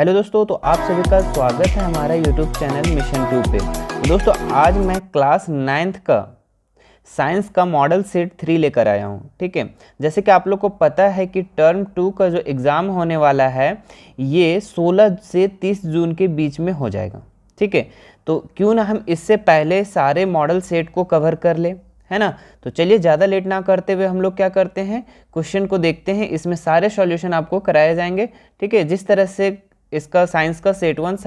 Hello दोस्तों, तो आप सभी का स्वागत है हमारा यूट्यूब चैनल मिशन 2 पे। तो दोस्तों आज मैं क्लास 9th का साइंस का मॉडल सेट 3 लेकर आया हूँ। ठीक है, जैसे कि आप लोग को पता है कि टर्म 2 का जो एग्ज़ाम होने वाला है ये 16 से 30 जून के बीच में हो जाएगा। ठीक है, तो क्यों ना हम इससे पहले सारे मॉडल सेट को कवर कर ले, है ना। तो चलिए ज़्यादा लेट ना करते हुए हम लोग क्या करते हैं, क्वेश्चन को देखते हैं। इसमें सारे सॉल्यूशन आपको कराए जाएंगे। ठीक है, जिस तरह से इसका साइंस का सेट 1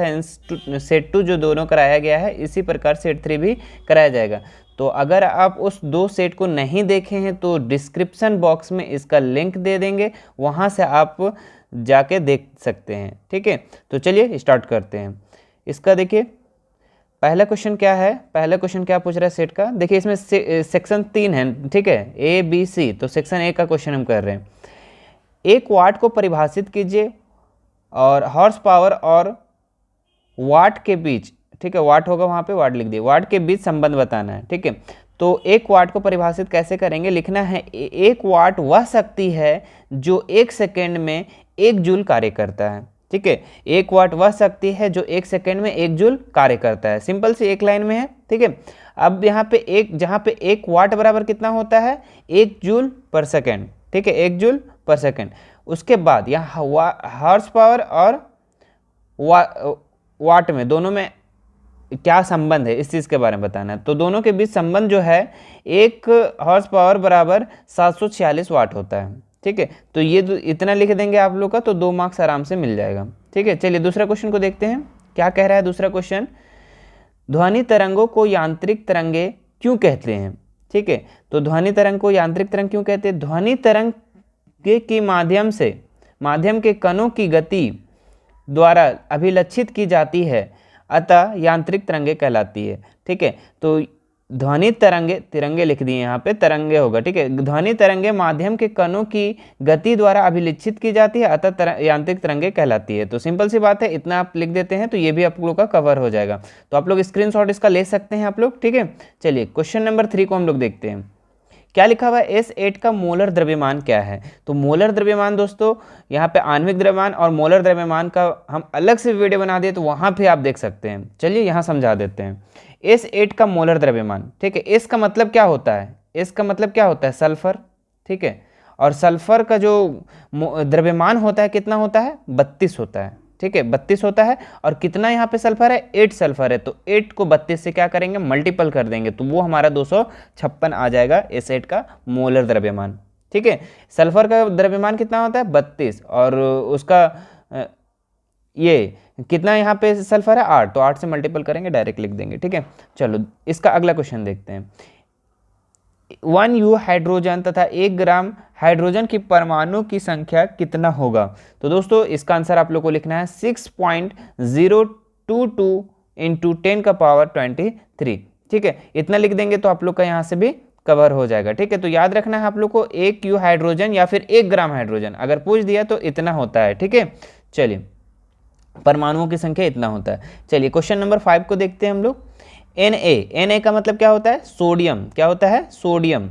सेट 2 जो दोनों कराया गया है, इसी प्रकार सेट 3 भी कराया जाएगा। तो अगर आप उस 2 सेट को नहीं देखे हैं तो डिस्क्रिप्शन बॉक्स में इसका लिंक दे देंगे, वहाँ से आप जाके देख सकते हैं। ठीक है, तो चलिए स्टार्ट करते हैं। इसका देखिए पहला क्वेश्चन क्या है, पहला क्वेश्चन क्या पूछ रहा है सेट का। देखिए इसमें सेक्शन 3 है। ठीक है, ए बी सी, तो सेक्शन ए का क्वेश्चन हम कर रहे हैं। 1 वाट को परिभाषित कीजिए और हॉर्स पावर और वाट के बीच, ठीक है, वाट होगा वहाँ पे, वाट लिख दिए, वाट के बीच संबंध बताना है। ठीक है, तो 1 वाट को परिभाषित कैसे करेंगे, लिखना है 1 वाट वह शक्ति है जो 1 सेकेंड में 1 जूल कार्य करता है। ठीक है, 1 वाट वह शक्ति है जो 1 सेकेंड में 1 जूल कार्य करता है। सिंपल सी एक लाइन में है। ठीक है, अब यहाँ पे जहाँ पे 1 वाट बराबर कितना होता है, 1 जूल पर सेकेंड। ठीक है, 1 जूल पर सेकेंड। उसके बाद यहाँ हॉर्स पावर और वाट में, दोनों में क्या संबंध है इस चीज़ के बारे में बताना है। तो दोनों के बीच संबंध जो है, 1 हॉर्स पावर बराबर 746 वाट होता है। ठीक है, तो ये इतना लिख देंगे आप लोग का, तो 2 मार्क्स आराम से मिल जाएगा। ठीक है, चलिए दूसरा क्वेश्चन को देखते हैं क्या कह रहा है। दूसरा क्वेश्चन, ध्वनि तरंगों को यांत्रिक तरंगे क्यों कहते हैं। ठीक है, तो ध्वनि तरंग को यांत्रिक तरंग क्यों कहते हैं। ध्वनि तरंग के माध्यम के कणों की गति द्वारा अभिलक्षित की जाती है, अतः यांत्रिक तरंगे कहलाती है। ठीक है, तो ध्वनि तिरंगे लिख दिए यहाँ पे, तरंगे होगा। ठीक है, ध्वनि तरंगे माध्यम के कणों की गति द्वारा अभिलक्षित की जाती है, अतः यांत्रिक तरंगे कहलाती है। तो सिंपल सी बात है, इतना आप लिख देते हैं तो ये भी आप लोग का कवर हो जाएगा। तो आप लोग स्क्रीनशॉट इसका ले सकते हैं आप लोग। ठीक है, चलिए क्वेश्चन नंबर 3 को हम लोग देखते हैं। क्या लिखा हुआ है, S8 का मोलर द्रव्यमान क्या है। तो मोलर द्रव्यमान दोस्तों, यहाँ पे आणविक द्रव्यमान और मोलर द्रव्यमान का हम अलग से वीडियो बना दिए, तो वहाँ पे आप देख सकते हैं। चलिए यहाँ समझा देते हैं। S8 का मोलर द्रव्यमान, ठीक है, S का मतलब क्या होता है, S का मतलब क्या होता है, सल्फर। ठीक है, और सल्फर का जो द्रव्यमान होता है कितना होता है, 32 होता है। ठीक है, 32 होता है। और कितना यहाँ पे सल्फर है, 8 सल्फर है। तो 8 को 32 से क्या करेंगे, मल्टीपल कर देंगे, तो वो हमारा 256 आ जाएगा S8 का मोलर द्रव्यमान। ठीक है, सल्फर का द्रव्यमान कितना होता है, 32, और उसका ये कितना यहाँ पे सल्फर है, 8, तो 8 से मल्टीपल करेंगे, डायरेक्ट लिख देंगे। ठीक है, चलो इसका अगला क्वेश्चन देखते हैं। 1 U हाइड्रोजन तथा 1 ग्राम हाइड्रोजन की परमाणु की संख्या कितना होगा। तो दोस्तों इसका आंसर आप लोग को लिखना है 6.022 इंटू 10 का पावर 23। ठीक है, इतना लिख देंगे तो आप लोग का यहाँ से भी कवर हो जाएगा। ठीक है, तो याद रखना है आप लोग को 1 U हाइड्रोजन या फिर 1 ग्राम हाइड्रोजन अगर पूछ दिया तो इतना होता है। ठीक है, चलिए परमाणुओं की संख्या इतना होता है। चलिए क्वेश्चन नंबर 5 को देखते हैं हम लोग। Na का मतलब क्या होता है, सोडियम। क्या होता है, सोडियम।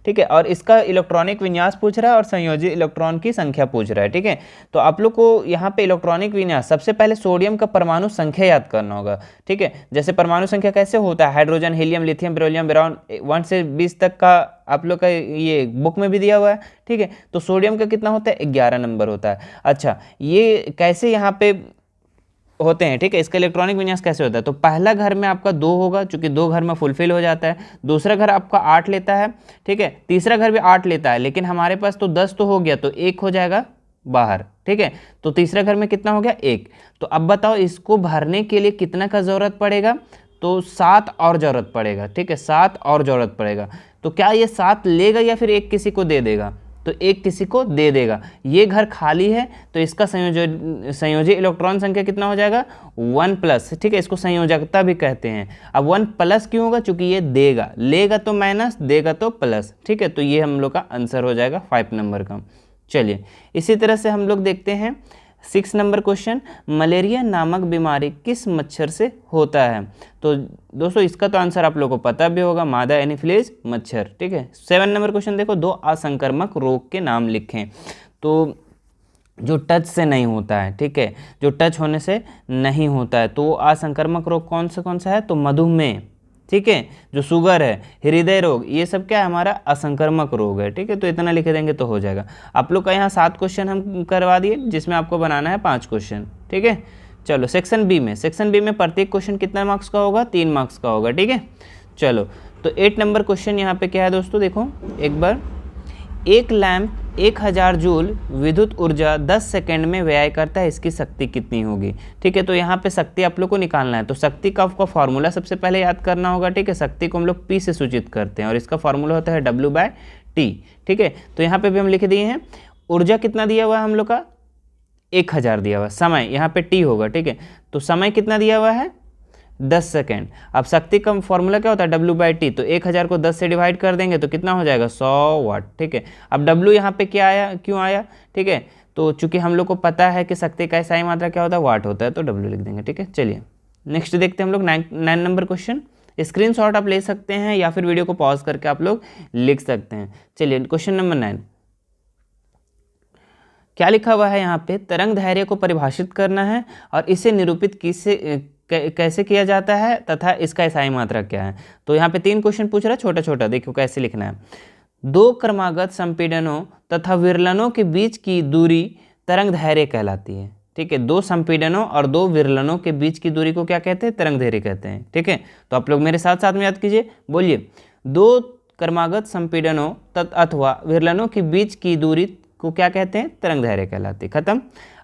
ठीक है, और इसका इलेक्ट्रॉनिक विन्यास पूछ रहा है और संयोजी इलेक्ट्रॉन की संख्या पूछ रहा है। ठीक है, तो आप लोग को यहाँ पे इलेक्ट्रॉनिक विन्यास, सबसे पहले सोडियम का परमाणु संख्या याद करना होगा। ठीक है, जैसे परमाणु संख्या कैसे होता है, hydrogen, helium, lithium, beryllium, boron, 1 से 20 तक का आप लोग का ये बुक में भी दिया हुआ है। ठीक है, तो सोडियम का कितना होता है, 11 नंबर होता है। अच्छा, ये कैसे यहाँ पे होते हैं। ठीक है, इसका इलेक्ट्रॉनिक विन्यास कैसे होता है, तो पहला घर में आपका 2 होगा, चूंकि 2 घर में फुलफिल हो जाता है। दूसरा घर आपका 8 लेता है। ठीक है, तीसरा घर भी 8 लेता है, लेकिन हमारे पास तो 10 तो हो गया, तो 1 हो जाएगा बाहर। ठीक है, तो तीसरा घर में कितना हो गया, 1। तो अब बताओ इसको भरने के लिए कितना का जरूरत पड़ेगा, तो 7 और जरूरत पड़ेगा। ठीक है, 7 और जरूरत पड़ेगा। तो क्या ये 7 लेगा या फिर 1 किसी को दे देगा, तो 1 किसी को दे देगा। ये घर खाली है, तो इसका संयोजी इलेक्ट्रॉन संख्या कितना हो जाएगा, 1+। ठीक है, इसको संयोजकता भी कहते हैं। अब 1+ क्यों होगा, चूंकि ये देगा, लेगा तो माइनस, देगा तो प्लस। ठीक है, तो ये हम लोग का आंसर हो जाएगा 5 नंबर का। चलिए इसी तरह से हम लोग देखते हैं 6 नंबर क्वेश्चन, मलेरिया नामक बीमारी किस मच्छर से होता है। तो दोस्तों इसका तो आंसर आप लोगों को पता भी होगा, मादा एनीफिलीज मच्छर। ठीक है, 7 नंबर क्वेश्चन देखो, 2 असंक्रामक रोग के नाम लिखें। तो जो टच से नहीं होता है, ठीक है, जो टच होने से नहीं होता है। तो असंक्रामक रोग कौन सा है, तो मधुमेह, ठीक है, जो शुगर है, हृदय रोग, ये सब क्या है, हमारा असंक्रामक रोग है, ठीक है। तो इतना लिख देंगे तो हो जाएगा। आप लोग का यहाँ 7 क्वेश्चन हम करवा दिए, जिसमें आपको बनाना है 5 क्वेश्चन, ठीक है। चलो सेक्शन बी में प्रत्येक क्वेश्चन कितना मार्क्स का होगा, 3 मार्क्स का होगा, ठीक है। चलो तो 8 नंबर क्वेश्चन यहाँ पे क्या है दोस्तों, देखो एक बार, एक लैंप 1000 जूल विद्युत ऊर्जा 10 सेकंड में व्यय करता है, इसकी शक्ति कितनी होगी, ठीक है। तो यहाँ पे शक्ति आप लोग को निकालना है। तो शक्ति का फॉर्मूला सबसे पहले याद करना होगा, ठीक है। शक्ति को हम लोग P से सूचित करते हैं और इसका फॉर्मूला होता है W/T, ठीक है। तो यहाँ पे भी हम लिख दिए हैं। ऊर्जा कितना दिया हुआ है हम लोग का, 1000 दिया हुआ है। समय यहाँ पे T होगा, ठीक है। तो समय कितना दिया हुआ है, 10 सेकेंड। अब शक्ति का फॉर्मूला क्या होता है, W/T। तो 1000 को 10 से डिवाइड कर देंगे तो कितना हो जाएगा, 100 वाट, ठीक है। अब W यहाँ पे क्या आया, क्यों आया, ठीक है। तो चूंकि हम लोग को पता है कि शक्ति का SI मात्रा क्या होता है, वाट होता है, तो W लिख देंगे, ठीक है। चलिए नेक्स्ट देखते हैं हम लोग 9 नंबर क्वेश्चन। स्क्रीनशॉट आप ले सकते हैं या फिर वीडियो को पॉज करके आप लोग लिख सकते हैं। चलिए क्वेश्चन नंबर 9 क्या लिखा हुआ है यहाँ पे, तरंग धैर्य को परिभाषित करना है और इसे निरूपित कैसे किया जाता है तथा इसका SI मात्रा क्या है। तो यहाँ पे 3 क्वेश्चन पूछ रहा है, छोटा छोटा, देखो कैसे लिखना है। 2 क्रमागत संपीड़नों तथा विरलनों के बीच की दूरी तरंग धैर्य कहलाती है, ठीक है। 2 संपीड़नों और 2 विरलनों के बीच की दूरी को क्या कहते हैं, तरंग धैर्य कहते हैं, ठीक है। तो आप लोग मेरे साथ साथ में याद कीजिए, बोलिए, 2 क्रमागत संपीड़नों अथवा विरलनों के बीच की दूरी को क्या कहते हैं, तरंग धैर्य कहलाती है। खत्म।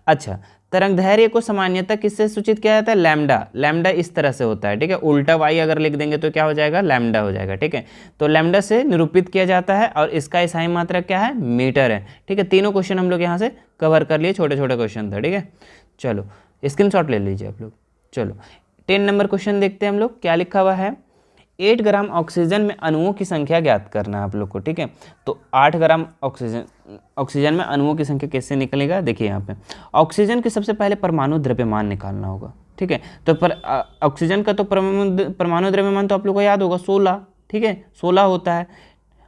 अच्छा, तरंग धैर्य को सामान्यतः किससे सूचित किया जाता है, लैम्डा। लैम्डा इस तरह से होता है, ठीक है। उल्टा वाई अगर लिख देंगे तो क्या हो जाएगा, लैम्डा हो जाएगा, ठीक है। तो लैम्डा से निरूपित किया जाता है और इसका SI मात्रा क्या है, मीटर है, ठीक है। तीनों क्वेश्चन हम लोग यहाँ से कवर कर लिए, छोटे छोटे क्वेश्चन था, ठीक है। चलो स्क्रीनशॉट ले लीजिए आप लोग। चलो 10 नंबर क्वेश्चन देखते हैं हम लोग, क्या लिखा हुआ है। 8 ग्राम ऑक्सीजन में अणुओं की संख्या ज्ञात करना है आप लोग को, ठीक है। तो 8 ग्राम ऑक्सीजन में अणुओं की संख्या कैसे निकलेगा, देखिए यहाँ पे ऑक्सीजन के सबसे पहले परमाणु द्रव्यमान निकालना होगा, ठीक है। तो ऑक्सीजन का तो परमाणु द्रव्यमान तो आप लोग को याद होगा 16, ठीक है, 16 होता है।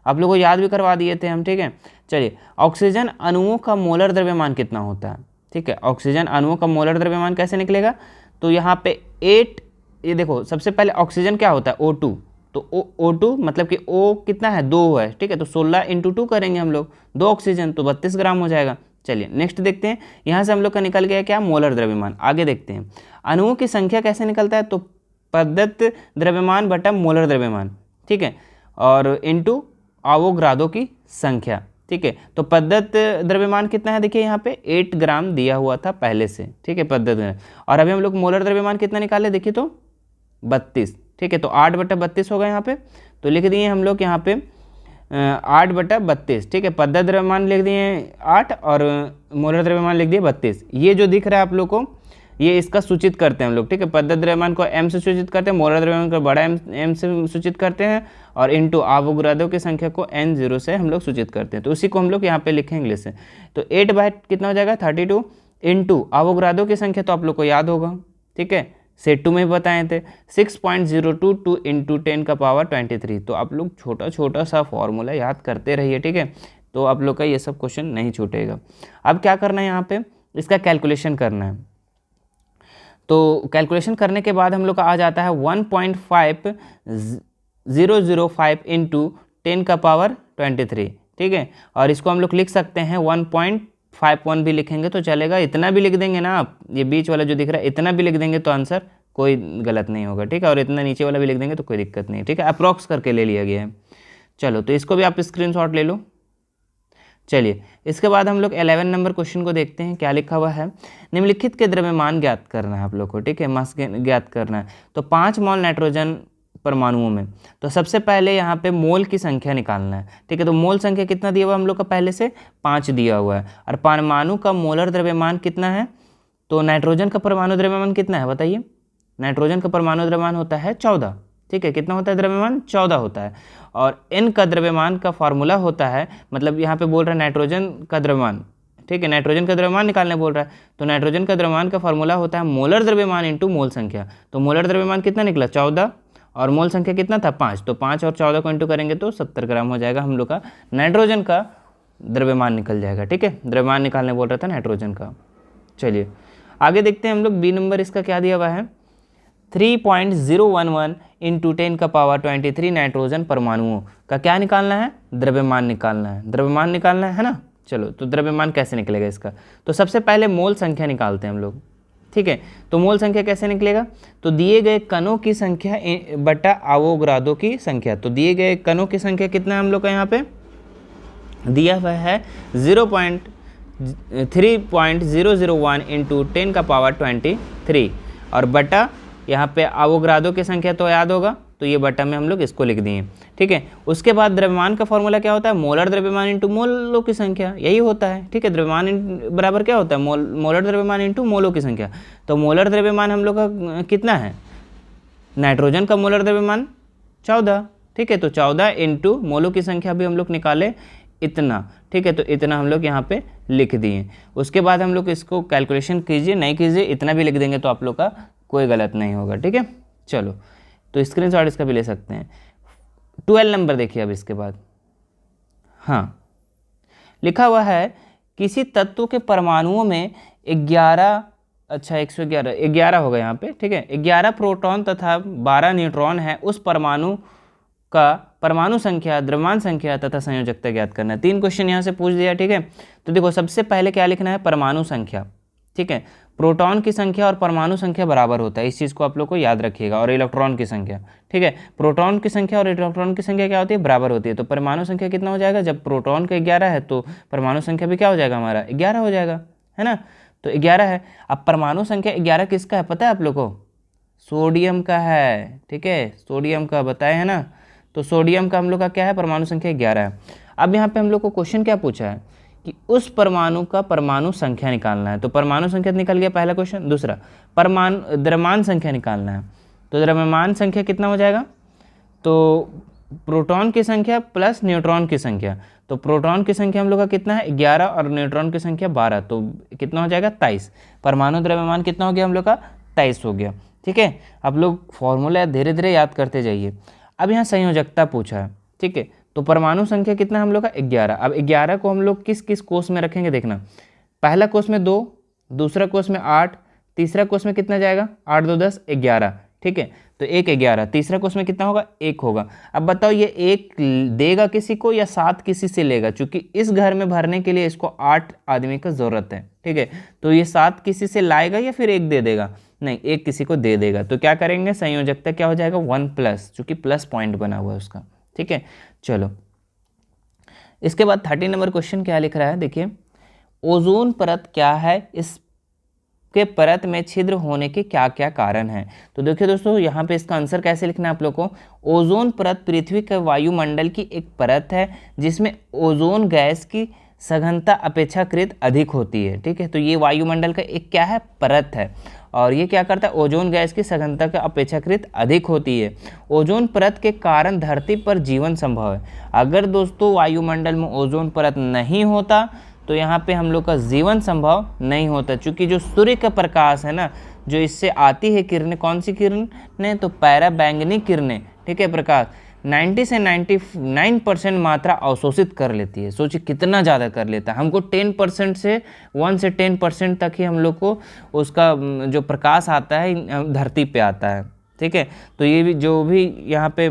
आप लोग को याद भी करवा दिए थे हम, ठीक है। चलिए ऑक्सीजन अणुओं का मोलर द्रव्यमान कितना होता है, ठीक है। ऑक्सीजन अणुओं का मोलर द्रव्यमान कैसे निकलेगा, तो यहाँ पे 8, ये देखो सबसे पहले ऑक्सीजन क्या होता है, O2। तो O2 मतलब कि O कितना है, 2 है, ठीक है। तो 16 × 2 करेंगे हम लोग, 2 ऑक्सीजन, तो 32 ग्राम हो जाएगा। चलिए नेक्स्ट देखते हैं, यहाँ से हम लोग का निकल गया क्या, मोलर द्रव्यमान। आगे देखते हैं अणुओं की संख्या कैसे निकलता है, तो प्रदत्त द्रव्यमान बटा मोलर द्रव्यमान, ठीक है, और इंटू आवोगाद्रो की संख्या, ठीक है। तो प्रदत्त द्रव्यमान कितना है, देखिए यहाँ पे 8 ग्राम दिया हुआ था पहले से, ठीक है, प्रदत्त। और अभी हम लोग मोलर द्रव्यमान कितना निकाले, देखिए तो 32, ठीक है। तो 8/32 होगा यहाँ पे, तो लिख दिए हम लोग यहाँ पे 8/32, ठीक है। प्रदत्त द्रव्यमान लिख दिए 8 और मोलर द्रव्यमान लिख दिए 32। ये जो दिख रहा है आप लोग को, ये इसका सूचित करते हैं हम लोग, ठीक है। प्रदत्त द्रव्यमान को M से सूचित करते हैं, मोलर द्रव्यमान को बड़ा M से सूचित करते हैं, और इंटू आवोगाद्रो की संख्या को N0 से हम लोग सूचित करते हैं। तो उसी को हम लोग यहाँ पे लिखें इंग्लिश से। तो 8 बाय कितना हो जाएगा, 32, इंटू आवोगाद्रो की संख्या तो आप लोग को याद होगा, ठीक है, सेट 2 में बताए थे 6.022 × 10⁻23। तो आप लोग छोटा छोटा सा फॉर्मूला याद करते रहिए, ठीक है। तो आप लोग का ये सब क्वेश्चन नहीं छूटेगा। अब क्या करना है, यहाँ पे इसका कैलकुलेशन करना है। तो कैलकुलेशन करने के बाद हम लोग का आ जाता है 1.5005 × 10⁻23, ठीक है। और इसको हम लोग लिख सकते हैं 1.51 भी लिखेंगे तो चलेगा, इतना भी लिख देंगे ना आप, ये बीच वाला जो दिख रहा है इतना भी लिख देंगे तो आंसर कोई गलत नहीं होगा, ठीक है। और इतना नीचे वाला भी लिख देंगे तो कोई दिक्कत नहीं, ठीक है। अप्रॉक्स करके ले लिया गया है। चलो तो इसको भी आप स्क्रीनशॉट ले लो। चलिए इसके बाद हम लोग 11 नंबर क्वेश्चन को देखते हैं, क्या लिखा हुआ है। निम्नलिखित के द्रव्यमान ज्ञात करना है आप लोग को, ठीक है, मास ज्ञात करना है। तो 5 मोल नाइट्रोजन परमाणुओं में, तो सबसे पहले यहाँ पे मोल की संख्या निकालना है, ठीक है। तो मोल संख्या कितना दिया हुआ हम लोग का, पहले से 5 दिया हुआ है। और परमाणु का मोलर द्रव्यमान कितना है, तो नाइट्रोजन का परमाणु द्रव्यमान कितना है बताइए। नाइट्रोजन का परमाणु द्रव्यमान होता है 14, ठीक है। कितना होता है द्रव्यमान, 14 होता है। और N का द्रव्यमान का फॉर्मूला होता है, मतलब यहाँ पे बोल रहा है नाइट्रोजन का द्रव्यमान, ठीक है, नाइट्रोजन का द्रव्यमान निकालने बोल रहा है। तो नाइट्रोजन का द्रव्यमान का फॉर्मूला होता है मोलर द्रव्यमान इंटू मोल संख्या। तो मोलर द्रव्यमान कितना निकला, 14, और मोल संख्या कितना था, 5। तो 5 और 14 को इंटू करेंगे तो 70 ग्राम हो जाएगा हम लोग का नाइट्रोजन का द्रव्यमान निकल जाएगा। ठीक है, द्रव्यमान निकालने बोल रहा था नाइट्रोजन का। चलिए आगे देखते हैं हम लोग, बी नंबर इसका क्या दिया हुआ है, 3.011 इंटू 10⁻23 नाइट्रोजन परमाणुओं का क्या निकालना है, द्रव्यमान निकालना है, द्रव्यमान निकालना है ना। चलो तो द्रव्यमान कैसे निकलेगा इसका, तो सबसे पहले मोल संख्या निकालते हैं हम लोग। ठीक है, तो मोल संख्या कैसे निकलेगा, तो दिए गए कणों की संख्या बटा आवोगाद्रो की संख्या। तो दिए गए कणों की संख्या कितना है हम लोग का यहाँ पे दिया हुआ है 3.001 इंटू 10⁻23 और बटा यहाँ पे आवोगाद्रो की संख्या तो याद होगा, तो ये बटा में हम लोग इसको लिख दिए। ठीक है, उसके बाद द्रव्यमान का फॉर्मूला क्या होता है, मोलर द्रव्यमान इंटू मोलों की संख्या, यही होता है। ठीक है, द्रव्यमान बराबर क्या होता है, मोलर द्रव्यमान इंटू मोलों की संख्या। तो मोलर द्रव्यमान हम लोग का कितना है, नाइट्रोजन का मोलर द्रव्यमान 14। ठीक है, तो 14 इंटू मोलों की संख्या भी हम लोग निकाले इतना। ठीक है, तो इतना हम लोग यहाँ पे लिख दिए। उसके बाद हम लोग इसको कैलकुलेशन कीजिए, नहीं कीजिए, इतना भी लिख देंगे तो आप लोग का कोई गलत नहीं होगा। ठीक है, चलो तो स्क्रीनशॉट इसका भी ले सकते हैं। 12 नंबर देखिए अब इसके बाद, हाँ लिखा हुआ है किसी तत्व के परमाणुओं में 11 होगा यहाँ पे। ठीक है, 11 प्रोटॉन तथा 12 न्यूट्रॉन है, उस परमाणु का परमाणु संख्या, द्रव्यमान संख्या तथा संयोजकता ज्ञात करना है। 3 क्वेश्चन यहाँ से पूछ दिया। ठीक है, तो देखो सबसे पहले क्या लिखना है, परमाणु संख्या। ठीक है, प्रोटॉन की संख्या और परमाणु संख्या बराबर होता है, इस चीज़ को आप लोग को याद रखिएगा, और इलेक्ट्रॉन की संख्या। ठीक है, प्रोटॉन की संख्या और इलेक्ट्रॉन की संख्या क्या होती है, बराबर होती है। तो परमाणु संख्या कितना हो जाएगा, जब प्रोटॉन का 11 है तो परमाणु संख्या भी क्या हो जाएगा, हमारा 11 हो जाएगा, है ना। तो 11 है। अब परमाणु संख्या 11 किसका है पता है आप लोग को, सोडियम का है। ठीक है, सोडियम का बताए है ना, तो सोडियम का हम लोग का क्या है, परमाणु संख्या 11 है। अब यहाँ पे हम लोग को क्वेश्चन क्या पूछा है कि उस परमाणु का परमाणु संख्या निकालना है। तो परमाणु संख्या निकल गया पहला क्वेश्चन। दूसरा द्रव्यमान संख्या निकालना है। तो द्रव्यमान संख्या कितना हो जाएगा, तो प्रोटॉन की संख्या प्लस न्यूट्रॉन की संख्या। तो प्रोटॉन की संख्या हम लोग का कितना है 11 और न्यूट्रॉन की संख्या 12, तो कितना हो जाएगा 23। परमाणु द्रव्यमान कितना हो गया हम लोग का 23 हो गया। ठीक है, आप लोग फॉर्मूला धीरे धीरे याद करते जाइए। अब यहाँ संयोजकता पूछा है। ठीक है, तो परमाणु संख्या कितना हम लोग का 11। अब 11 को हम लोग किस किस कोष में रखेंगे देखना, पहला कोष में 2, दूसरा कोष में 8, तीसरा कोष में कितना जाएगा 8 2 10 11। ठीक है, तो 1 11, तीसरा कोष में कितना होगा 1 होगा। अब बताओ ये 1 देगा किसी को या 7 किसी से लेगा, क्योंकि इस घर में भरने के लिए इसको 8 आदमी का ज़रूरत है। ठीक है, तो ये 7 किसी से लाएगा या फिर 1 दे देगा, नहीं 1 किसी को दे देगा। तो क्या करेंगे, संयोजकता क्या हो जाएगा 1+, चूँकि प्लस पॉइंट बना हुआ है उसका। ठीक है, चलो इसके बाद 30 नंबर क्वेश्चन क्या लिख रहा है देखिए, ओजोन परत क्या है, इसके परत में छिद्र होने के क्या क्या कारण हैं। तो देखिए दोस्तों यहाँ पे इसका आंसर कैसे लिखना है आप लोग को, ओजोन परत पृथ्वी के वायुमंडल की एक परत है जिसमें ओजोन गैस की सघनता अपेक्षाकृत अधिक होती है। ठीक है, तो ये वायुमंडल का एक क्या है, परत है, और ये क्या करता है, ओजोन गैस की सघनता का अपेक्षाकृत अधिक होती है। ओजोन परत के कारण धरती पर जीवन संभव है। अगर दोस्तों वायुमंडल में ओजोन परत नहीं होता तो यहाँ पे हम लोग का जीवन संभव नहीं होता, क्योंकि जो सूर्य का प्रकाश है ना, जो इससे आती है किरणें, कौन सी किरणें, तो पैराबैंगनी किरणें। ठीक है, प्रकाश 90 से 99% मात्रा अवशोषित कर लेती है। सोचिए कितना ज़्यादा कर लेता है, हमको 10% से 1 से 10% तक ही हम लोग को उसका जो प्रकाश आता है धरती पे आता है। ठीक है, तो ये भी जो भी यहाँ पे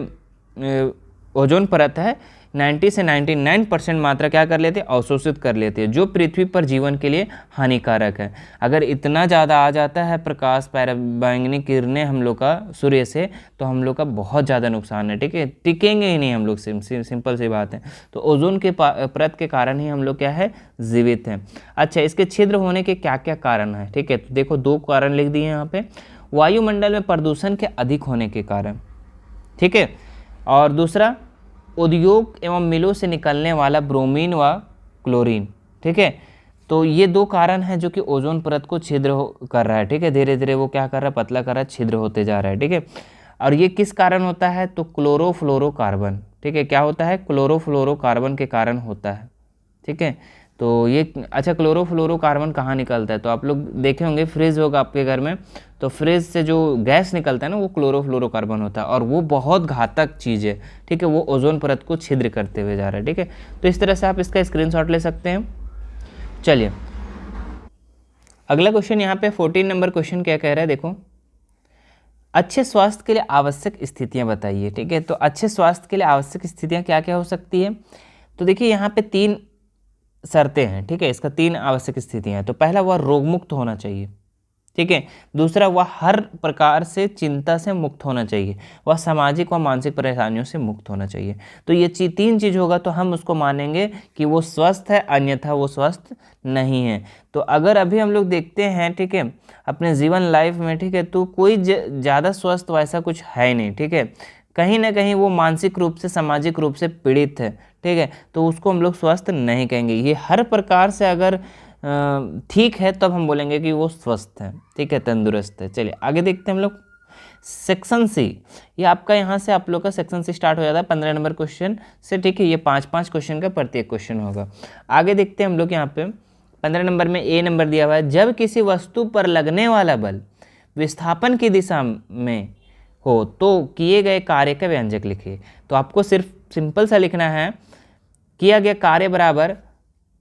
ओजोन परत है 90 से 99% मात्रा क्या कर लेते हैं, अवशोषित कर लेते हैं, जो पृथ्वी पर जीवन के लिए हानिकारक है। अगर इतना ज़्यादा आ जाता है प्रकाश, पैराबैंगनी किरणें हम लोग का सूर्य से, तो हम लोग का बहुत ज़्यादा नुकसान है। ठीक है, टिकेंगे ही नहीं हम लोग, सिंपल सी बात है। तो ओजोन के परत के कारण ही हम लोग क्या है, जीवित हैं। अच्छा, इसके छिद्र होने के क्या क्या कारण है। ठीक है, तो देखो 2 कारण लिख दिए यहाँ पे, वायुमंडल में प्रदूषण के अधिक होने के कारण। ठीक है, और दूसरा उद्योग एवं मिलों से निकलने वाला ब्रोमीन व क्लोरीन। ठीक है, तो ये 2 कारण हैं जो कि ओजोन परत को छिद्र कर रहा है। ठीक है, धीरे धीरे वो क्या कर रहा है, पतला कर रहा है, छिद्र होते जा रहा है। ठीक है, और ये किस कारण होता है, तो क्लोरोफ्लोरोकार्बन। ठीक है, क्या होता है, क्लोरोफ्लोरोकार्बन के कारण होता है। ठीक है, तो ये अच्छा, क्लोरोफ्लोरोकार्बन कहाँ निकलता है? तो आप लोग देखे होंगे, फ्रिज होगा आपके घर में, तो फ्रिज से जो गैस निकलता है ना, वो क्लोरोफ्लोरोकार्बन होता है, और वो बहुत घातक चीज़ है, ठीक है। वो ओजोन परत को छिद्र करते हुए जा रहा है, ठीक है। तो इस तरह से आप इसका स्क्रीनशॉट ले सकते हैं। चलिए अगला क्वेश्चन यहाँ पे 14 नंबर क्वेश्चन क्या कह रहा है, देखो, अच्छे स्वास्थ्य के लिए आवश्यक स्थितियाँ बताइए, ठीक है। तो अच्छे स्वास्थ्य के लिए आवश्यक स्थितियाँ क्या क्या हो सकती है? तो देखिए यहाँ पे 3 शर्तें हैं, ठीक है। इसका 3 आवश्यक स्थितियाँ हैं। तो पहला, वह रोगमुक्त होना चाहिए, ठीक है। दूसरा, वह हर प्रकार से चिंता से मुक्त होना चाहिए, वह सामाजिक व मानसिक परेशानियों से मुक्त होना चाहिए। तो ये 3 चीज़ होगा तो हम उसको मानेंगे कि वो स्वस्थ है, अन्यथा वो स्वस्थ नहीं है। तो अगर अभी हम लोग देखते हैं, ठीक है, अपने जीवन लाइफ में, ठीक है, तो कोई ज़्यादा स्वस्थ वैसा कुछ है नहीं, ठीक है। कहीं ना कहीं वो मानसिक रूप से, सामाजिक रूप से पीड़ित है, ठीक है। तो उसको हम लोग स्वस्थ नहीं कहेंगे। ये हर प्रकार से अगर ठीक है तब हम बोलेंगे कि वो स्वस्थ है, ठीक है, तंदुरुस्त है। चलिए आगे देखते हैं हम लोग। सेक्शन सी, ये आपका यहाँ से आप लोग का सेक्शन सी स्टार्ट हो जाता है 15 नंबर क्वेश्चन से, ठीक है। ये 5-5 क्वेश्चन का प्रत्येक क्वेश्चन होगा। आगे देखते हैं हम लोग। यहाँ पे 15 नंबर में ए नंबर दिया हुआ है, जब किसी वस्तु पर लगने वाला बल विस्थापन की दिशा में हो तो किए गए कार्य का व्यंजक लिखिए। तो आपको सिर्फ सिंपल सा लिखना है, किया गया कार्य बराबर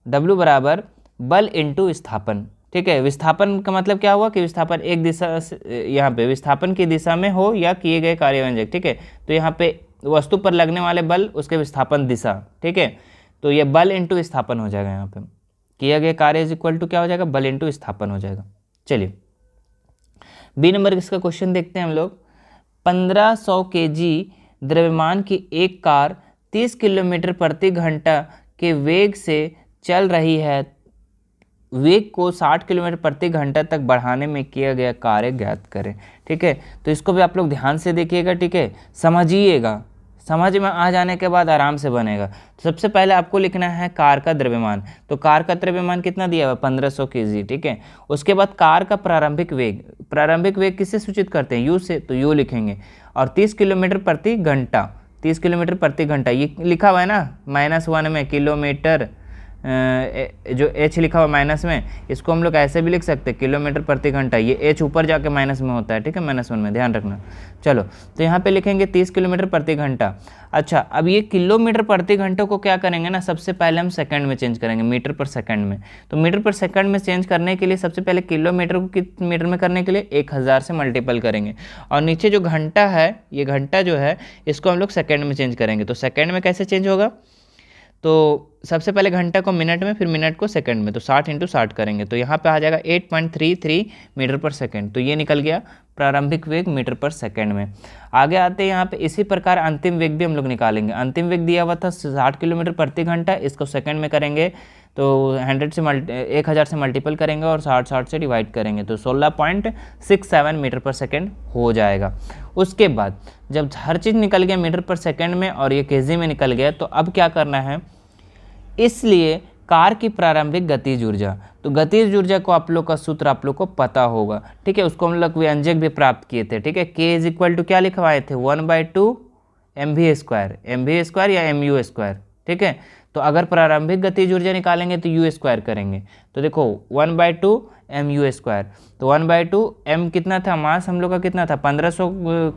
W बराबर बल इंटू विस्थापन, ठीक है। विस्थापन का मतलब क्या हुआ कि विस्थापन एक दिशा से, यहाँ पे विस्थापन की दिशा में हो या किए गए कार्य व्यंजक, ठीक है। तो यहाँ पे वस्तु पर लगने वाले बल, उसके विस्थापन दिशा, ठीक है। तो ये बल इंटू विस्थापन हो जाएगा। यहाँ पे किया गया कार्य इज इक्वल टू क्या हो जाएगा, बल इंटू विस्थापन हो जाएगा। चलिए बी नंबर इसका क्वेश्चन देखते हैं हम लोग। 1500 kg द्रव्यमान की एक कार 30 किलोमीटर प्रति घंटा के वेग से चल रही है, वेग को 60 किलोमीटर प्रति घंटा तक बढ़ाने में किया गया कार्य ज्ञात करें, ठीक है। तो इसको भी आप लोग ध्यान से देखिएगा, ठीक है, समझिएगा, समझ में आ जाने के बाद आराम से बनेगा। तो सबसे पहले आपको लिखना है कार का द्रव्यमान। तो कार का द्रव्यमान कितना दिया हुआ, 1500 kg, ठीक है। उसके बाद कार का प्रारंभिक वेग, प्रारंभिक वेग किससे सूचित करते हैं, यू से, तो यू लिखेंगे। और 30 किलोमीटर प्रति घंटा, 30 किलोमीटर प्रति घंटा, ये लिखा हुआ है ना -1 में, किलोमीटर जो h लिखा हुआ माइनस में, इसको हम लोग ऐसे भी लिख सकते हैं, किलोमीटर प्रति घंटा। ये h ऊपर जाके माइनस में होता है, ठीक है, -1 में, ध्यान रखना। चलो तो यहाँ पे लिखेंगे 30 किलोमीटर प्रति घंटा। अच्छा, अब ये किलोमीटर प्रति घंटे को क्या करेंगे ना, सबसे पहले हम सेकंड में चेंज करेंगे, मीटर पर सेकंड में। तो मीटर पर सेकंड में चेंज करने के लिए सबसे पहले किलोमीटर को मीटर में करने के लिए 1000 से मल्टीपल करेंगे, और नीचे जो घंटा है, ये घंटा जो है, इसको हम लोग सेकंड में चेंज करेंगे। तो सेकंड में कैसे चेंज होगा, तो सबसे पहले घंटा को मिनट में, फिर मिनट को सेकंड में, तो 60 × 60 करेंगे। तो यहाँ पे आ जाएगा 8.33 मीटर पर सेकंड। तो ये निकल गया प्रारंभिक वेग मीटर पर सेकंड में। आगे आते हैं यहाँ पे, इसी प्रकार अंतिम वेग भी हम लोग निकालेंगे। अंतिम वेग दिया हुआ था 60 किलोमीटर प्रति घंटा, इसको सेकंड में करेंगे तो 1000 से मल्टीपल करेंगे और 60 से डिवाइड करेंगे, तो 16.67 मीटर पर सेकंड हो जाएगा। उसके बाद जब हर चीज़ निकल गया मीटर पर सेकंड में और ये केजी में निकल गया, तो अब क्या करना है, इसलिए कार की प्रारंभिक गतिज ऊर्जा, तो गतिज ऊर्जा को आप लोग का सूत्र आप लोग को पता होगा, ठीक है। उसको हम लोग व्यंजक भी प्राप्त किए थे, ठीक है। K इज इक्वल टू क्या लिखवाए थे, 1/2 mv² या mu², ठीक है। तो अगर प्रारंभिक गतिज ऊर्जा निकालेंगे तो u² करेंगे। तो देखो 1/2 mu², तो 1/2 m कितना था, मास हम लोग का कितना था, 1500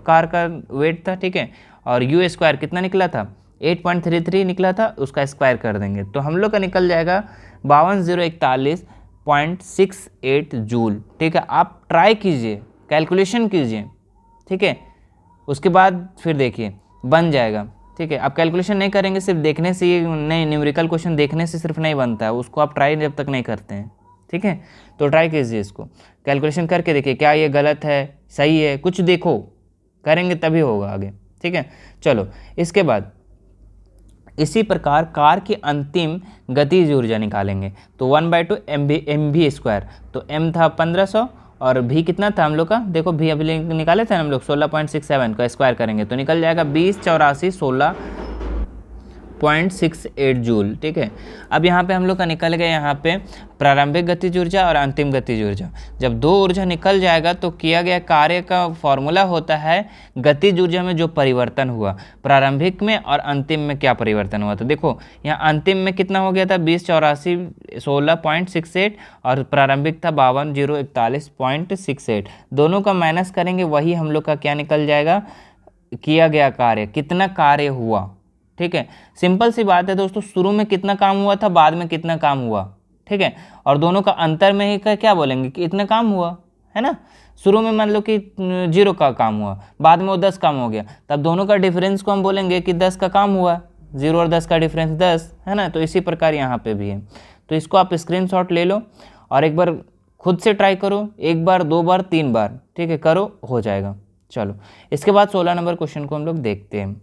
कार का वेट था, ठीक है। और u² कितना निकला था, 8.33 निकला था, उसका स्क्वायर कर देंगे तो हम लोग का निकल जाएगा 52,041.68 जूल, ठीक है। आप ट्राई कीजिए, कैलकुलेशन कीजिए, ठीक है। उसके बाद फिर देखिए बन जाएगा, ठीक है। आप कैलकुलेशन नहीं करेंगे, सिर्फ देखने से ये नहीं, न्यूमेरिकल क्वेश्चन देखने से सिर्फ नहीं बनता है, उसको आप ट्राई जब तक नहीं करते हैं, ठीक है। तो ट्राई कीजिए, इसको कैलकुलेशन करके देखिए क्या ये गलत है, सही है, कुछ देखो, करेंगे तभी होगा आगे, ठीक है। चलो इसके बाद इसी प्रकार कार की अंतिम गतिज ऊर्जा निकालेंगे। तो 1/2 mv², तो m था 1500 और v कितना था हम लोग का, देखो v अभी निकाले थे हम लोग 16.67 का स्क्वायर करेंगे तो निकल जाएगा 2084 0.68 जूल। ठीक है, अब यहाँ पे हम लोग का निकल गया यहाँ पे प्रारंभिक गतिज ऊर्जा और अंतिम गतिज ऊर्जा। जब दो ऊर्जा निकल जाएगा तो किया गया कार्य का फॉर्मूला होता है गतिज ऊर्जा में जो परिवर्तन हुआ, प्रारंभिक में और अंतिम में क्या परिवर्तन हुआ। तो देखो यहाँ अंतिम में कितना हो गया था 2084 16.68 और प्रारंभिक था 52041.68। दोनों का माइनस करेंगे वही हम लोग का क्या निकल जाएगा, किया गया कार्य, कितना कार्य हुआ। ठीक है, सिंपल सी बात है दोस्तों, शुरू में कितना काम हुआ था, बाद में कितना काम हुआ। ठीक है, और दोनों का अंतर में ही क्या बोलेंगे कि इतना काम हुआ है ना। शुरू में मान लो कि 0 का काम हुआ, बाद में वो 10 काम हो गया, तब दोनों का डिफरेंस को हम बोलेंगे कि 10 का काम हुआ। 0 और 10 का डिफरेंस 10 है ना। तो इसी प्रकार यहाँ पे भी है। तो इसको आप स्क्रीनशॉट ले लो और एक बार खुद से ट्राई करो, 1 बार 2 बार 3 बार। ठीक है, करो, हो जाएगा। चलो, इसके बाद 16 नंबर क्वेश्चन को हम लोग देखते हैं।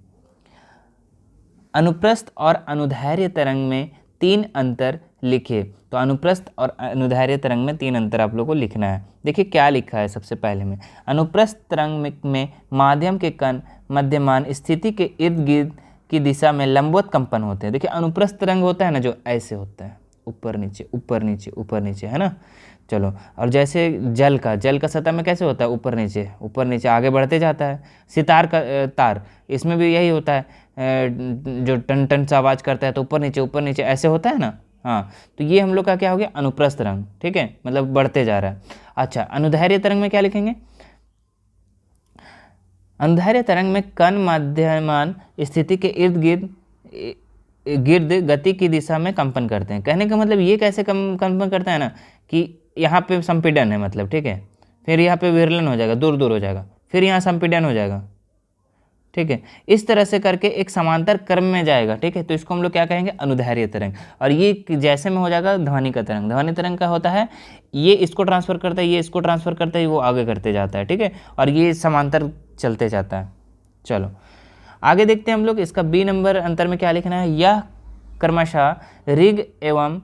अनुप्रस्थ और अनुदैर्ध्य तरंग में 3 अंतर लिखे। तो अनुप्रस्थ और अनुदैर्ध्य तरंग में 3 अंतर आप लोग को लिखना है। देखिए क्या लिखा है सबसे पहले में, अनुप्रस्थ तरंग में माध्यम के कण मध्यमान स्थिति के इर्द गिर्द की दिशा में लंबवत कंपन होते हैं। देखिए अनुप्रस्थ तरंग होता है ना, जो ऐसे होता है, ऊपर नीचे ऊपर नीचे ऊपर नीचे, है ना। चलो, और जैसे जल का सतह में कैसे होता है, ऊपर नीचे आगे बढ़ते जाता है। सितार का तार, इसमें भी यही होता है, जो टन टन सा आवाज़ करता है तो ऊपर नीचे ऐसे होता है ना। हाँ, तो ये हम लोग का क्या हो गया, अनुप्रस्थ तरंग। ठीक है, मतलब बढ़ते जा रहा है। अच्छा, अनुदैर्ध्य तरंग में क्या लिखेंगे, अनुदैर्ध्य तरंग में कण मध्यमान स्थिति के इर्द गिर्द गति की दिशा में कंपन करते हैं। कहने का मतलब ये कैसे कंपन करता है ना, कि यहाँ पे संपीड़न है मतलब, ठीक है, फिर यहाँ पे विरलन हो जाएगा, दूर हो जाएगा, फिर यहाँ संपीड़न हो जाएगा। ठीक है, इस तरह से करके एक समांतर क्रम में जाएगा। ठीक है, तो इसको हम लोग क्या कहेंगे, अनुदैर्ध्य तरंग। और ये जैसे में हो जाएगा ध्वनि का तरंग। ध्वनि तरंग का होता है, ये इसको ट्रांसफर करता है, ये इसको ट्रांसफर करता है, वो आगे करते जाता है। ठीक है, और ये समांतर चलते जाता है। चलो आगे देखते हैं हम लोग। इसका बी नंबर अंतर में क्या लिखना है, यह क्रमशः ऋग एवं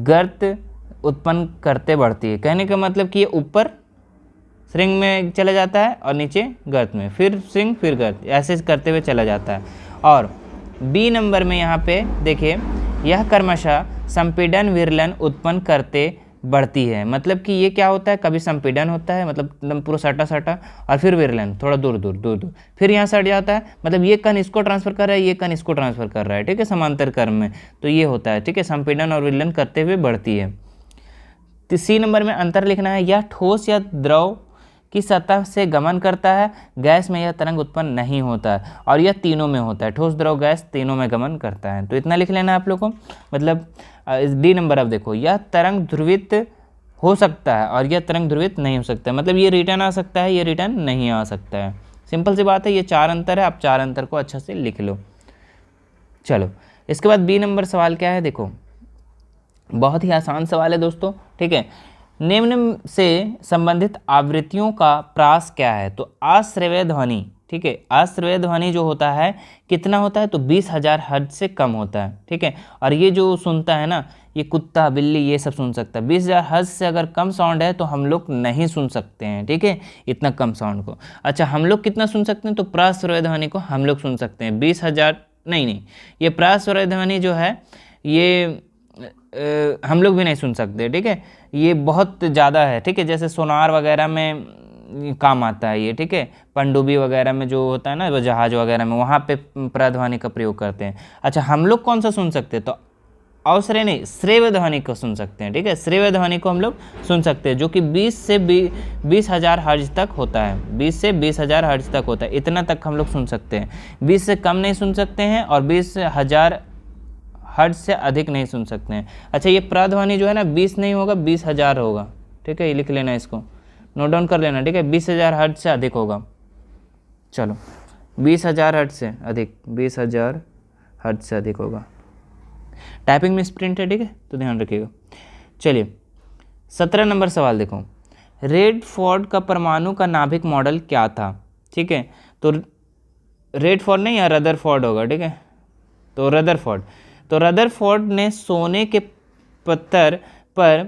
गर्त उत्पन्न करते बढ़ती है। कहने का मतलब कि ये ऊपर श्रृंग में चला जाता है और नीचे गर्त में, फिर श्रृंग फिर गर्त, ऐसे करते हुए चला जाता है। और बी नंबर में यहाँ पे देखिए, यह क्रमशः संपीड़न विरलन उत्पन्न करते बढ़ती है। मतलब कि ये क्या होता है, कभी संपीड़न होता है, मतलब एकदम पूरा सटा और फिर विरलन थोड़ा दूर, फिर यहाँ सट जाता है, मतलब ये कण इसको ट्रांसफर कर रहा है, ये कण इसको ट्रांसफर कर रहा है। ठीक है, समांतर क्रम में तो ये होता है। ठीक है, संपीड़न और विरलन करते हुए बढ़ती है। तो सी नंबर में अंतर लिखना है, यह ठोस या द्रव की सतह से गमन करता है, गैस में यह तरंग उत्पन्न नहीं होता है, और यह तीनों में होता है, ठोस द्रव गैस तीनों में गमन करता है। तो इतना लिख लेना है आप लोग को। मतलब डी नंबर अब देखो, यह तरंग ध्रुवित हो सकता है और यह तरंग ध्रुवित नहीं हो सकता है। मतलब ये रिटर्न आ सकता है, ये रिटर्न नहीं आ सकता है। सिंपल सी बात है, ये 4 अंतर है। आप 4 अंतर को अच्छा से लिख लो। चलो, इसके बाद बी नंबर सवाल क्या है, देखो बहुत ही आसान सवाल है दोस्तों। ठीक है, निम्न से संबंधित आवृत्तियों का प्रास क्या है। तो आश्रव्य ध्वनि, ठीक है, आश्रव्य ध्वनि जो होता है कितना होता है, तो 20,000 हर्ट्ज से कम होता है। ठीक है, और ये जो सुनता है ना, ये कुत्ता बिल्ली ये सब सुन सकता है। 20,000 हर्ट्ज से अगर कम साउंड है तो हम लोग नहीं सुन सकते हैं। ठीक है, इतना कम साउंड को। अच्छा, हम लोग कितना सुन सकते हैं, तो प्राश्रव्य ध्वनि को हम लोग सुन सकते हैं 20,000 नहीं, ये प्राश्रव्य ध्वनि जो है ये हम लोग भी नहीं सुन सकते। ठीक है, ये बहुत ज़्यादा है। ठीक है, जैसे सोनार वगैरह में काम आता है ये। ठीक है, पनडुब्बी वगैरह में जो होता है ना, वो जहाज वगैरह में, वहाँ पे प्राध्वनि का प्रयोग करते हैं। अच्छा, हम लोग कौन सा सुन सकते हैं, तो अवश्रय नहीं, श्रव्य ध्वनि को सुन सकते हैं। ठीक है, श्रव्य ध्वनि को हम लोग सुन सकते हैं, जो कि 20 से 20,000 हर्ट्ज तक होता है। 20 से 20,000 हर्ट्ज तक होता है, इतना तक हम लोग सुन सकते हैं। 20 से कम नहीं सुन सकते हैं और 20,000 हर्ट्ज से अधिक नहीं सुन सकते हैं। अच्छा, ये प्राध्वनि जो है ना 20 नहीं होगा, 20,000 होगा। ठीक है, ये लिख लेना, इसको नोट डाउन कर लेना। ठीक है, 20,000 हर्ट्ज से अधिक होगा। चलो, 20,000 हर्ट्ज से अधिक, 20,000 हर्ट्ज से अधिक होगा। टाइपिंग में स्प्रिंट है। ठीक है, तो ध्यान रखिएगा। चलिए 17 नंबर सवाल देखो, रेदरफोर्ड का परमाणु का नाभिक मॉडल क्या था। ठीक है, तो रेदरफोर्ड नहीं या रदरफोर्ड होगा। ठीक है, तो रदरफोर्ड ने सोने के पत्थर पर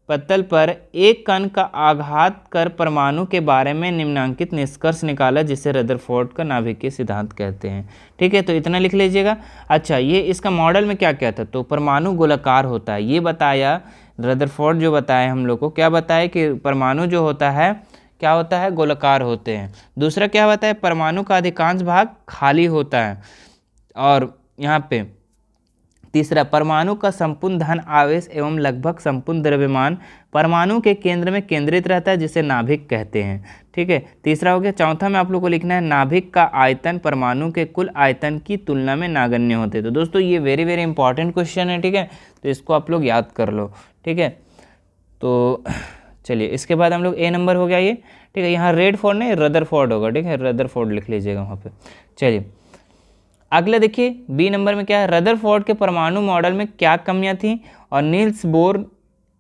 पत्तल पर एक कण का आघात कर परमाणु के बारे में निम्नलिखित निष्कर्ष निकाला जिसे रदरफोर्ड का नाभिकीय सिद्धांत कहते हैं। ठीक है, तो इतना लिख लीजिएगा। अच्छा, ये इसका मॉडल में क्या क्या था, तो परमाणु गोलाकार होता है, ये बताया रदरफोर्ड, जो बताया हम लोग को, क्या बताया कि परमाणु जो होता है क्या होता है, गोलाकार होते हैं। दूसरा क्या बताया, परमाणु का अधिकांश भाग खाली होता है। और यहाँ पे तीसरा, परमाणु का संपूर्ण धन आवेश एवं लगभग संपूर्ण द्रव्यमान परमाणु के केंद्र में केंद्रित रहता है जिसे नाभिक कहते हैं। ठीक है, तीसरा हो गया। चौथा में आप लोग को लिखना है नाभिक का आयतन परमाणु के कुल आयतन की तुलना में नगण्य होते हैं। तो दोस्तों ये वेरी वेरी इंपॉर्टेंट क्वेश्चन है। ठीक है, तो इसको आप लोग याद कर लो। ठीक है, तो चलिए इसके बाद हम लोग ए नंबर हो गया ये। ठीक है, यहाँ रेडफोर्ड नहीं रदरफोर्ड होगा। ठीक है, रदरफोर्ड लिख लीजिएगा वहाँ पे। चलिए अगला देखिए, बी नंबर में क्या है, रदरफोर्ड के परमाणु मॉडल में क्या कमियां थी और नील्स बोर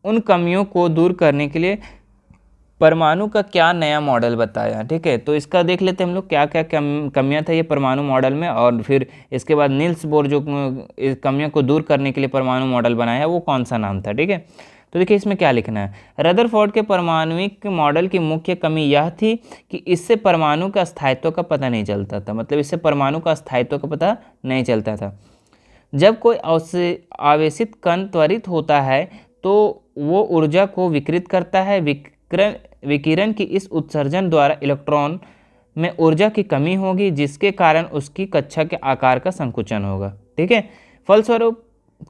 उन कमियों को दूर करने के लिए परमाणु का क्या नया मॉडल बताया। ठीक है, तो इसका देख लेते हैं हम लोग क्या क्या कमियां था ये परमाणु मॉडल में, और फिर इसके बाद नील्स बोर जो इस कमियों को दूर करने के लिए परमाणु मॉडल बनाया वो कौन सा नाम था। ठीक है, तो देखिए इसमें क्या लिखना है, रदरफोर्ड के परमाणुिक मॉडल की मुख्य कमी यह थी कि इससे परमाणु का स्थायित्व का पता नहीं चलता था। मतलब इससे परमाणु का स्थायित्व का पता नहीं चलता था। जब कोई आवेशित कण त्वरित होता है तो वो ऊर्जा को विकृत करता है। विकिरण की इस उत्सर्जन द्वारा इलेक्ट्रॉन में ऊर्जा की कमी होगी जिसके कारण उसकी कक्षा के आकार का संकुचन होगा। ठीक है, फलस्वरूप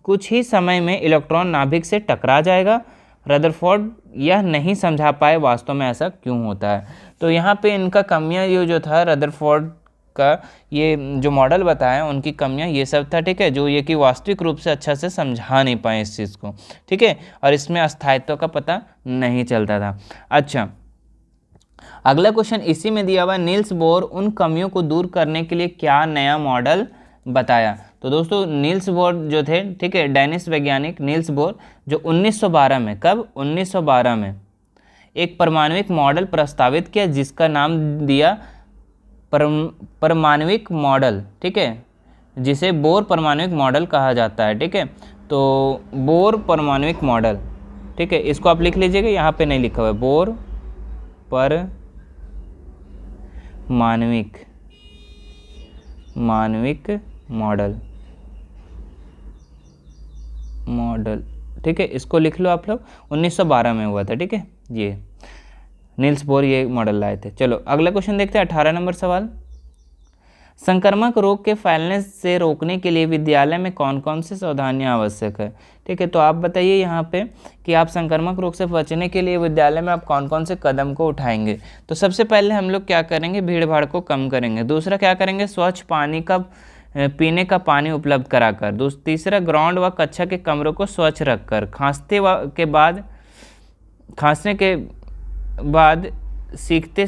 कुछ ही समय में इलेक्ट्रॉन नाभिक से टकरा जाएगा। रदरफोर्ड यह नहीं समझा पाए वास्तव में ऐसा क्यों होता है। तो यहाँ पे इनका कमियाँ ये जो था रदरफोर्ड का ये जो मॉडल बताया उनकी कमियाँ ये सब था। ठीक है, जो ये कि वास्तविक रूप से अच्छा से समझा नहीं पाए इस चीज़ को। ठीक है, और इसमें अस्थायित्व का पता नहीं चलता था। अच्छा, अगला क्वेश्चन इसी में दिया हुआ, नील्स बोर उन कमियों को दूर करने के लिए क्या नया मॉडल बताया। तो दोस्तों नील्स बोर जो थे, ठीक है, डेनिश वैज्ञानिक नील्स बोर जो 1912 में, कब 1912 में एक परमाणुिक मॉडल प्रस्तावित किया जिसका नाम दिया परमाणुिक मॉडल। ठीक है, जिसे बोर परमाणुिक मॉडल कहा जाता है। ठीक है, तो बोर परमाणुिक मॉडल। ठीक है, इसको आप लिख लीजिएगा, यहाँ पे नहीं लिखा हुआ है, बोर परमाणुिक मॉडल। ठीक है, इसको लिख लो आप लोग, 1912 में हुआ था। ठीक है, ये नील्स बोर ये मॉडल लाए थे। चलो अगला क्वेश्चन देखते हैं, 18 नंबर सवाल, संक्रामक रोग के फैलने से रोकने के लिए विद्यालय में कौन कौन सी सावधानियां आवश्यक है। ठीक है, तो आप बताइए यहाँ पे कि आप संक्रामक रोग से बचने के लिए विद्यालय में आप कौन कौन से कदम को उठाएंगे। तो सबसे पहले हम लोग क्या करेंगे, भीड़ भाड़ को कम करेंगे। दूसरा क्या करेंगे, स्वच्छ पानी का पीने का पानी उपलब्ध कराकर। तीसरा, ग्राउंड व कक्षा के कमरों को स्वच्छ रखकर। खांसने के बाद छींकते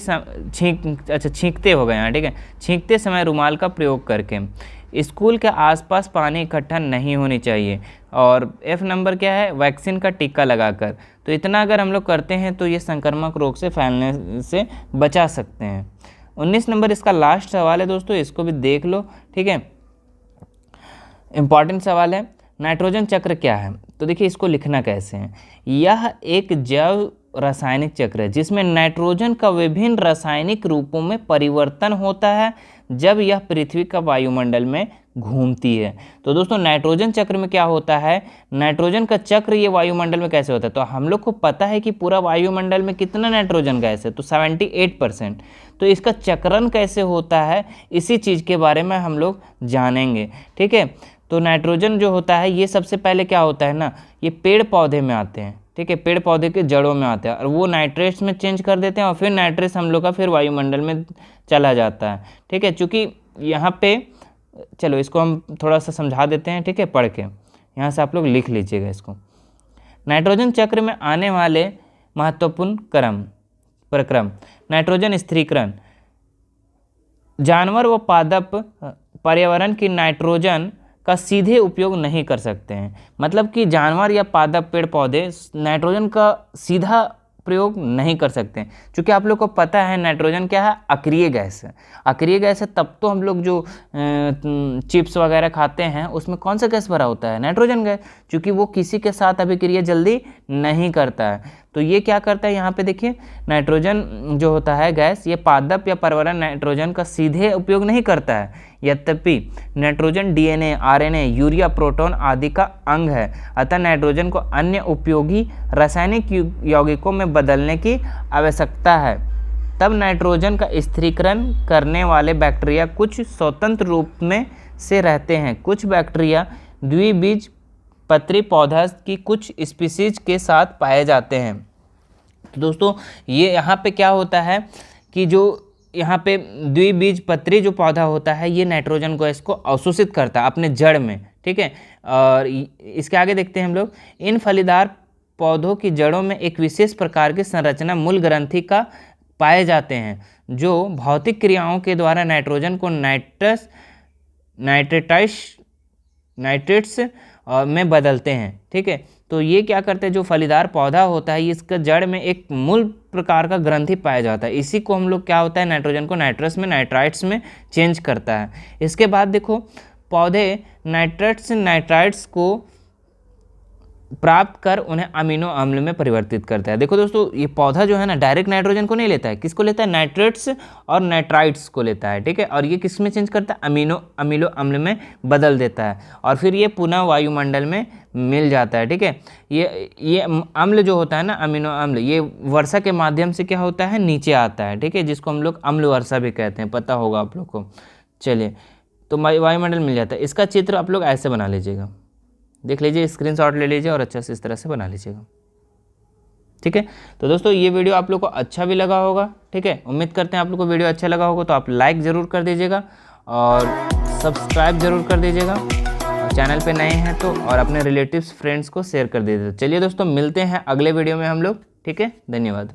हो गए यहाँ। ठीक है, छींकते समय रुमाल का प्रयोग करके। स्कूल के आसपास पानी इकट्ठा नहीं होनी चाहिए। और F नंबर क्या है, वैक्सीन का टीका लगाकर। तो इतना अगर हम लोग करते हैं तो ये संक्रामक रोग से फैलने से बचा सकते हैं। 19 नंबर इसका लास्ट सवाल है दोस्तों, इसको भी देख लो। ठीक है, इंपॉर्टेंट सवाल है, नाइट्रोजन चक्र क्या है। तो देखिए इसको लिखना कैसे है, यह एक जैव रासायनिक चक्र है जिसमें नाइट्रोजन का विभिन्न रासायनिक रूपों में परिवर्तन होता है जब यह पृथ्वी का वायुमंडल में घूमती है। तो दोस्तों नाइट्रोजन चक्र में क्या होता है, नाइट्रोजन का चक्र ये वायुमंडल में कैसे होता है। तो हम लोग को पता है कि पूरा वायुमंडल में कितना नाइट्रोजन गैस है, तो 78%। तो इसका चक्रण कैसे होता है इसी चीज़ के बारे में हम लोग जानेंगे। ठीक है, तो नाइट्रोजन जो होता है ये सबसे पहले क्या होता है ना, ये पेड़ पौधे में आते हैं। ठीक है, पेड़ पौधे के जड़ों में आते हैं और वो नाइट्रेट्स में चेंज कर देते हैं और फिर नाइट्रेट्स हम लोग का फिर वायुमंडल में चला जाता है। ठीक है, चूँकि यहाँ पे, चलो इसको हम थोड़ा सा समझा देते हैं। ठीक है, पढ़ के यहाँ से आप लोग लिख लीजिएगा इसको। नाइट्रोजन चक्र में आने वाले महत्वपूर्ण प्रक्रम, नाइट्रोजन स्थिरीकरण। जानवर व पादप पर्यावरण की नाइट्रोजन का सीधे उपयोग नहीं कर सकते हैं। मतलब कि जानवर या पादप पेड़ पौधे नाइट्रोजन का सीधा प्रयोग नहीं कर सकते, क्योंकि आप लोग को पता है नाइट्रोजन क्या है, अक्रिय गैस है। अक्रिय गैस है तब तो हम लोग जो चिप्स वगैरह खाते हैं उसमें कौन सा गैस भरा होता है, नाइट्रोजन गैस, क्योंकि वो किसी के साथ अभिक्रिया जल्दी नहीं करता है। तो ये क्या करता है, यहाँ पे देखिए नाइट्रोजन जो होता है गैस, ये पादप या पर्यावरण नाइट्रोजन का सीधे उपयोग नहीं करता है, यद्यपि nitrogen DNA, RNA, urea, proton आदि का अंग है, अतः नाइट्रोजन को अन्य उपयोगी रासायनिक यौगिकों में बदलने की आवश्यकता है। तब नाइट्रोजन का स्थिरीकरण करने वाले बैक्टीरिया कुछ स्वतंत्र रूप में से रहते हैं। कुछ बैक्टीरिया द्विबीजपत्री पौधा की कुछ स्पीसीज के साथ पाए जाते हैं। तो दोस्तों ये यहाँ पे क्या होता है कि जो यहाँ पे द्विबीजपत्री जो पौधा होता है ये नाइट्रोजन गैस को अवशोषित करता है अपने जड़ में, ठीक है। और इसके आगे देखते हैं हम लोग, इन फलीदार पौधों की जड़ों में एक विशेष प्रकार की संरचना मूल ग्रंथि का पाए जाते हैं, जो भौतिक क्रियाओं के द्वारा नाइट्रोजन को नाइट्रेट्स में बदलते हैं, ठीक है। तो ये क्या करते हैं, जो फलीदार पौधा होता है इसका जड़ में एक मूल प्रकार का ग्रंथि पाया जाता है, इसी को हम लोग क्या होता है नाइट्रोजन को नाइट्रस में, नाइट्राइट्स में चेंज करता है। इसके बाद देखो पौधे नाइट्राइट्स को प्राप्त कर उन्हें अमीनो अम्ल में परिवर्तित करता है। देखो दोस्तों ये पौधा जो है ना डायरेक्ट नाइट्रोजन को नहीं लेता है, किसको लेता है, नाइट्रेट्स और नाइट्राइट्स को लेता है, ठीक है। और ये किस में चेंज करता है, अमीनो अम्ल में बदल देता है, और फिर ये पुनः वायुमंडल में मिल जाता है, ठीक है। ये अम्ल जो होता है ना, अमीनो अम्ल, ये वर्षा के माध्यम से क्या होता है, नीचे आता है, ठीक है, जिसको हम लोग अम्ल वर्षा भी कहते हैं, पता होगा आप लोग को। चलिए तो वायुमंडल मिल जाता है। इसका चित्र आप लोग ऐसे बना लीजिएगा, देख लीजिए, स्क्रीनशॉट ले लीजिए और अच्छा से इस तरह से बना लीजिएगा, ठीक है। तो दोस्तों ये वीडियो आप लोग को अच्छा भी लगा होगा, ठीक है। उम्मीद करते हैं आप लोग को वीडियो अच्छा लगा होगा, तो आप लाइक ज़रूर कर दीजिएगा और सब्सक्राइब जरूर कर दीजिएगा, और चैनल पे नए हैं तो और अपने रिलेटिव्स फ्रेंड्स को शेयर कर दीजिएगा। चलिए दोस्तों मिलते हैं अगले वीडियो में हम लोग, ठीक है। धन्यवाद।